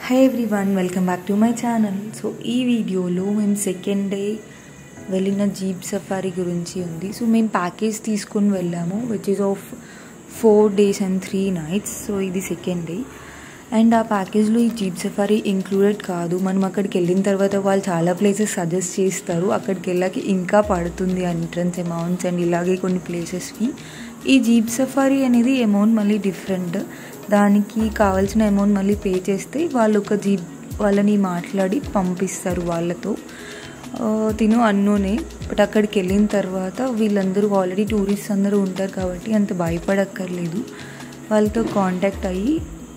Hi everyone, welcome back to my channel. So ఈ వీడియోలో మేము సెకండ్ డే వెళ్ళిన జీప్ సఫారీ గురించి ఉంది. సో మేము ప్యాకేజ్ తీసుకొని వెళ్ళాము which is of 4 days and 3 nights. So ఇది సెకండ్ డే అండ్ ఆ ప్యాకేజ్లో ఈ జీప్ సఫారీ ఇంక్లూడెడ్ కాదు. మనం అక్కడికి వెళ్ళిన తర్వాత వాళ్ళు చాలా ప్లేసెస్ సజెస్ట్ చేస్తారు. అక్కడికి వెళ్ళాక ఇంకా పడుతుంది ఎంట్రన్స్ అమౌంట్స్ అండ్ ఇలాగే కొన్ని ప్లేసెస్కి. ఈ జీప్ సఫారీ అనేది అమౌంట్ మళ్ళీ డిఫరెంట్. దానికి కావాల్సిన అమౌంట్ మళ్ళీ పే చేస్తే వాళ్ళు ఒక జీప్ వాళ్ళని మాట్లాడి పంపిస్తారు వాళ్ళతో. తిను అన్నోనే బట్ అక్కడికి వెళ్ళిన తర్వాత వీళ్ళందరూ ఆల్రెడీ టూరిస్ట్ అందరూ ఉంటారు కాబట్టి అంత భయపడక్కర్లేదు. వాళ్ళతో కాంటాక్ట్ అయ్యి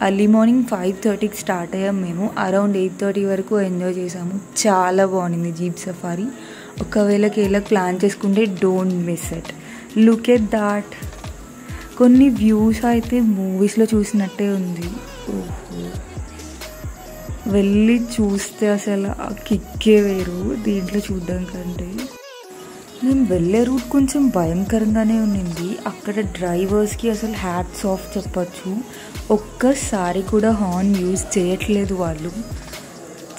అర్లీ మార్నింగ్ 5:30కి స్టార్ట్ అయ్యాం. మేము అరౌండ్ 8:30 వరకు ఎంజాయ్ చేసాము. చాలా బాగుంది జీప్ సఫారీ. ఒకవేళ కేరళకి ప్లాన్ చేసుకుంటే don't miss it. Look at that. కొన్ని వ్యూస్ అయితే మూవీస్లో చూసినట్టే ఉంది. ఓహో, వెళ్ళి చూస్తే అసలు ఆ కిక్కే వేరు దీంట్లో చూడడం కంటే. నేను వెళ్ళే రూట్ కొంచెం భయంకరంగానే ఉన్నింది. అక్కడ డ్రైవర్స్కి అసలు హ్యాట్స్ ఆఫ్ చెప్పచ్చు. ఒక్కసారి కూడా హార్న్ యూజ్ చేయట్లేదు వాళ్ళు.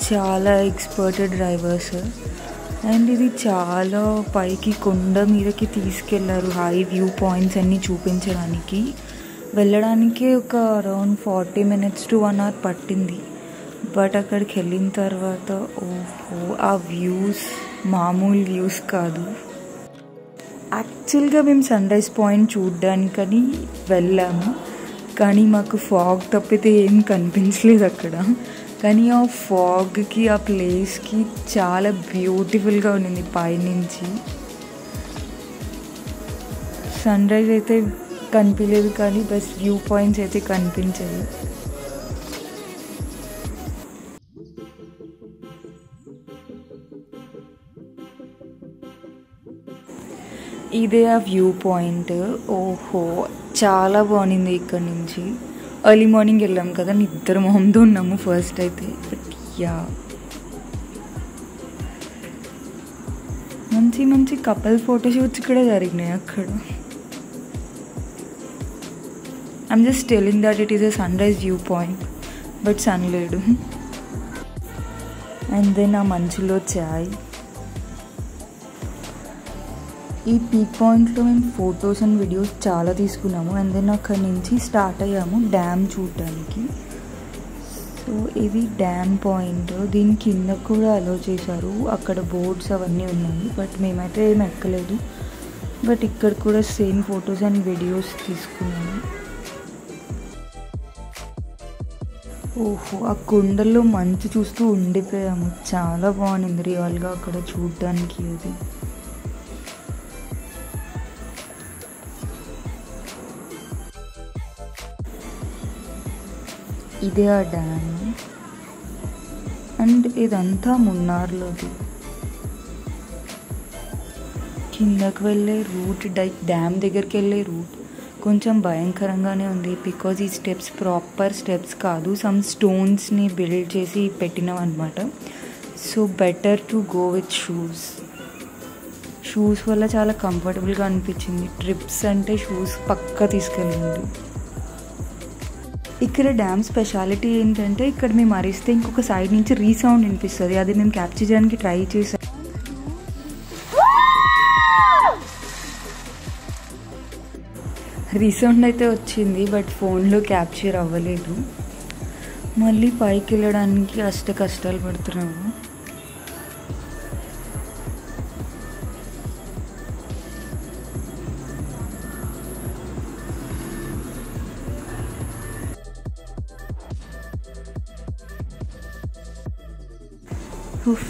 చాలా ఎక్స్పర్టెడ్ డ్రైవర్స్. అండ్ ఇది చాలా పైకి కొండ మీదకి తీసుకెళ్లారు. హై వ్యూ పాయింట్స్ అన్నీ చూపించడానికి. వెళ్ళడానికే ఒక అరౌండ్ 40 minutes to 1 hour పట్టింది. బట్ అక్కడికి వెళ్ళిన తర్వాత ఓహో, ఆ వ్యూస్ మామూలు వ్యూస్ కాదు. యాక్చువల్గా మేము సన్ రైజ్ పాయింట్ చూడ్డానికని వెళ్ళాము, కానీ మాకు ఫాగ్ తప్పితే ఏం కనిపించలేదు అక్కడ. కానీ ఆ ఫాగ్కి ఆ ప్లేస్కి చాలా బ్యూటిఫుల్గా ఉండింది పైనుంచి. సన్ రైజ్ అయితే కనిపించలేదు కానీ బెస్ట్ వ్యూ పాయింట్స్ అయితే కనిపించాయి. ఇదే ఆ వ్యూ పాయింట్. ఓహో, చాలా బాగుంది ఇక్కడ నుంచి. ఎర్లీ మార్నింగ్ వెళ్ళాం కదా, నిద్ర మొహంతో ఉన్నాము ఫస్ట్ అయితే. బట్ యా, మంచి మంచి కపుల్ ఫోటోషూట్స్ కూడా జరిగినాయి అక్కడ. I'm just telling that it is a sunrise view point but sun లేడు. అండ్ దెన్ ఆ మంచులో చాయ్. ఈ పీక్ పాయింట్లో మేము ఫొటోస్ అండ్ వీడియోస్ చాలా తీసుకున్నాము. అండ్ దెన్ అక్కడి నుంచి స్టార్ట్ అయ్యాము డ్యామ్ చూడటానికి. సో ఇది డ్యామ్ పాయింట్. దీని కింద కూడా అలో చేశారు. అక్కడ బోర్డ్స్ అవన్నీ ఉన్నాయి బట్ మేమైతే ఏం ఎక్కలేదు. బట్ ఇక్కడ కూడా సేమ్ ఫొటోస్ అండ్ వీడియోస్ తీసుకున్నాము. ఓహో, ఆ కొండల్లో మంచు చూస్తూ ఉండిపోయాము. చాలా బాగుంది రియల్గా అక్కడ చూడటానికి. అది ఇదే ఆ డ్యామ్. అండ్ ఇదంతా మున్నార్లోది. కిందకు వెళ్ళే రూట్, డ్యామ్ దగ్గరికి వెళ్ళే రూట్ కొంచెం భయంకరంగానే ఉంది. బికాజ్ ఈ స్టెప్స్ ప్రాపర్ స్టెప్స్ కాదు, సమ్ స్టోన్స్ని బిల్డ్ చేసి పెట్టినాం అనమాట. So better to go with shoes వల్ల చాలా కంఫర్టబుల్గా అనిపించింది. ట్రిప్స్ అంటే షూస్ పక్కా తీసుకెళ్ళండి. ఇక్కడ డ్యామ్ స్పెషాలిటీ ఏంటంటే ఇక్కడ మేము అరిస్తే ఇంకొక సైడ్ నుంచి రీసౌండ్ వినిపిస్తుంది. అది మేము క్యాప్చర్ చేయడానికి ట్రై చేసాం. రీసౌండ్ అయితే వచ్చింది బట్ ఫోన్లో క్యాప్చర్ అవ్వలేదు. మళ్ళీ పైకి వెళ్ళడానికి కష్టాలు పడుతున్నాము.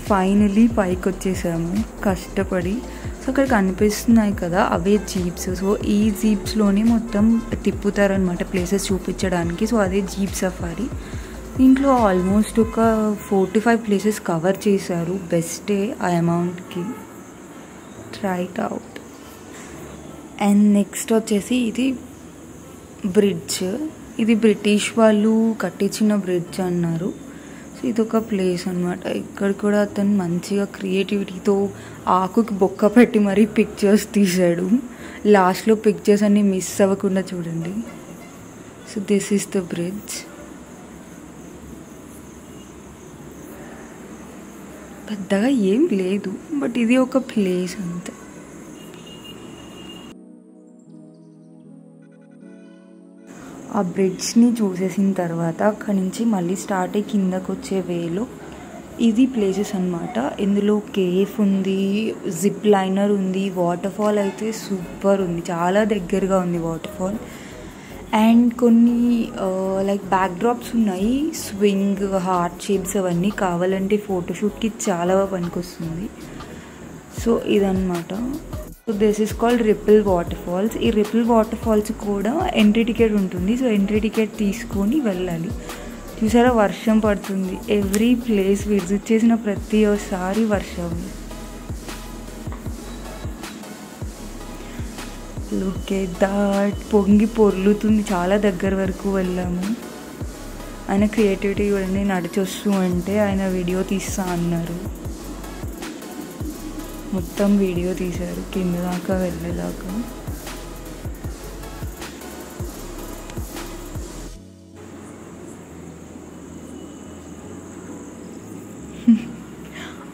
ఫైనలీ పైకి వచ్చేసాము కష్టపడి. సో అక్కడ కనిపిస్తున్నాయి కదా అవే జీప్స్. సో ఈ జీప్స్లోనే మొత్తం తిప్పుతారనమాట ప్లేసెస్ చూపించడానికి. సో అదే జీప్ సఫారీ. దీంట్లో ఆల్మోస్ట్ ఒక 45 ప్లేసెస్ కవర్ చేశారు. బెస్టే ఆ అమౌంట్కి. Try it out. And next వచ్చేసి ఇది బ్రిడ్జ్. ఇది బ్రిటిష్ వాళ్ళు కట్టించిన బ్రిడ్జ్ అన్నారు. సో ఇదొక ప్లేస్ అనమాట. ఇక్కడ కూడా అతను మంచిగా క్రియేటివిటీతో ఆకుకి బొక్క పెట్టి మరీ పిక్చర్స్ తీసాడు. లాస్ట్లో పిక్చర్స్ అన్నీ మిస్ అవ్వకుండా చూడండి. So this is the bridge. పెద్దగా ఏం లేదు, బట్ ఇది ఒక ప్లేస్ అంతే. ఆ బ్రిడ్జ్ని చూసేసిన తర్వాత అక్కడి నుంచి మళ్ళీ స్టార్ట్ అయ్యి కిందకు వచ్చే వేలో ఇది ప్లేసెస్ అన్నమాట. ఇందులో కేఫ్ ఉంది, జిప్ లైనర్ ఉంది, వాటర్ ఫాల్ అయితే సూపర్ ఉంది, చాలా దగ్గరగా ఉంది వాటర్ ఫాల్. అండ్ కొన్ని లైక్ బ్యాక్ డ్రాప్స్ ఉన్నాయి, స్వింగ్, హార్ట్ షేప్స్ అవన్నీ కావాలంటే ఫోటోషూట్కి చాలా పనికొస్తుంది. సో ఇదన్నమాట. So this is called ripple waterfalls. ఈ రిపిల్ వాటర్ ఫాల్స్ కూడా ఎంట్రీ టికెట్ ఉంటుంది. సో ఎంట్రీ టికెట్ తీసుకొని వెళ్ళాలి. చూసారా వర్షం పడుతుంది, ఎవ్రీ ప్లేస్ విజిట్ చేసిన ప్రతి ఒక్కసారి వర్షం. లుక్ ఎట్ దట్, పొంగి పొర్లుతుంది, చాలా దగ్గర వరకు వెళ్ళాము. ఆయన క్రియేటివిటీ చూడండి, నడిచొస్తూ అంటే ఆయన వీడియో తీస్తా అన్నారు, మొత్తం వీడియో తీశారు కింద దాకా వెళ్ళేదాకా.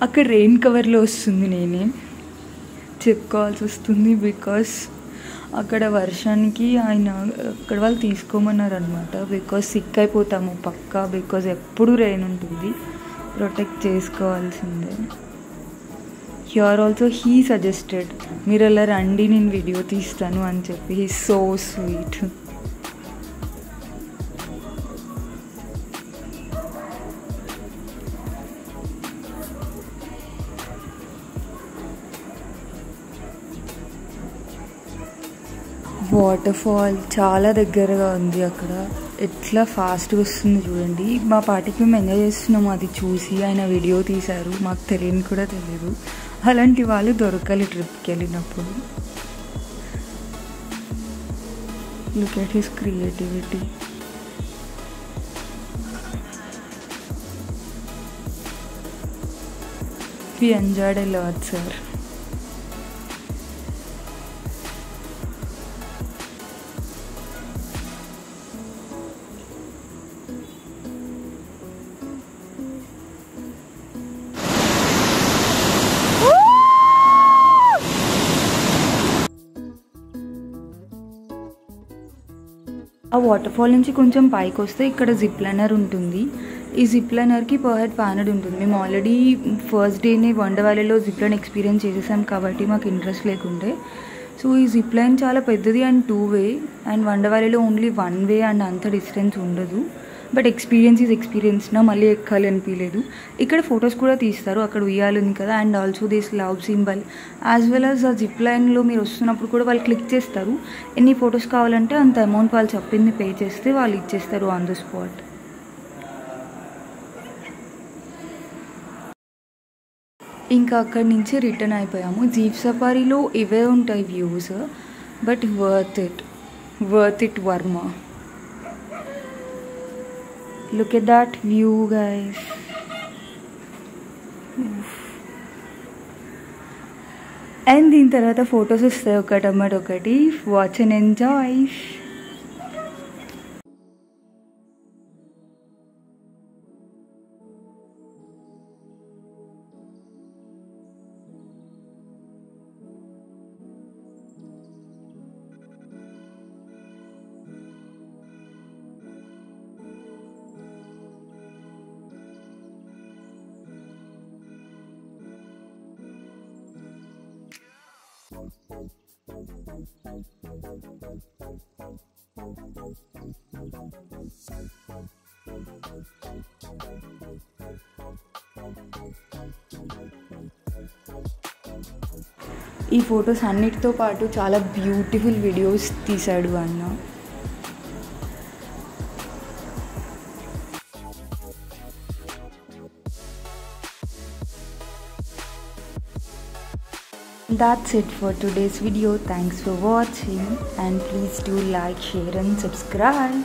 అక్కడ రెయిన్ కవర్లో వస్తుంది, నేనే చెప్పుకోవాల్సి వస్తుంది బికాస్ అక్కడ వర్షానికి ఆయన అక్కడ వాళ్ళు తీసుకోమన్నారు అనమాట. బికాస్ సిక్ అయిపోతాము పక్కా, బికాజ్ ఎప్పుడు రెయిన్ ఉంటుంది, ప్రొటెక్ట్ చేసుకోవాల్సిందే. హియర్ ఆల్సో హీ సజెస్టెడ్ మీరు అలా రండి నేను వీడియో తీస్తాను అని చెప్పి. He so sweet. Water fall చాలా దగ్గరగా ఉంది. అక్కడ ఎట్లా ఫాస్ట్గా వస్తుంది చూడండి. మా పాటికి మేము ఎంజాయ్ చేస్తున్నాము అది చూసి. ఆయన వీడియో తీశారు, మాకు తెలియని కూడా తెలియదు. అలాంటి వాళ్ళు దొరకాలి ట్రిప్కి వెళ్ళినప్పుడు. Look at his creativity. We enjoyed a lot sir. ఆ వాటర్ ఫాల్ నుంచి కొంచెం పైకి వస్తే ఇక్కడ జిప్ లైనర్ ఉంటుంది. ఈ జిప్ లైనర్కి పర్ హెడ్ 500 ఉంటుంది. మేము ఆల్రెడీ ఫస్ట్ డేనే వండర్ వ్యాలీలో జిప్ లైన్ ఎక్స్పీరియన్స్ చేసేసాం కాబట్టి మాకు ఇంట్రెస్ట్ లేకుండే. సో ఈ జిప్ లైన్ చాలా పెద్దది అండ్ 2 వే, అండ్ వండర్ వ్యాలీలో ఓన్లీ 1 వే అండ్ అంత డిస్టెన్స్ ఉండదు. బట్ ఎక్స్పీరియన్స్ ఈజ్ ఎక్స్పీరియన్స్ నా, మళ్ళీ ఎక్కాలి అనిపించలేదు. ఇక్కడ ఫొటోస్ కూడా తీస్తారు, అక్కడ ఉయ్యాలి కదా. And also this love symbol as well as ఆ జిప్ లైన్లో మీరు వస్తున్నప్పుడు కూడా వాళ్ళు క్లిక్ చేస్తారు. ఎన్ని ఫొటోస్ కావాలంటే అంత అమౌంట్ వాళ్ళు చెప్పింది పే చేస్తే వాళ్ళు ఇచ్చేస్తారు ఆన్ ద స్పాట్. ఇంకా అక్కడి నుంచి రిటర్న్ అయిపోయాము. జీప్ సఫారీలో ఇవే ఉంటాయి views, but worth it Varma. Look at that view guys. And దీని తర్వాత ఫొటోస్ వస్తాయి ఒకటి. Watch and enjoy. ఈ ఫొటోస్ అన్నిటితో పాటు చాలా బ్యూటిఫుల్ వీడియోస్ తీశాడు అన్న. That's it for today's video. Thanks for watching and please do like, share and subscribe.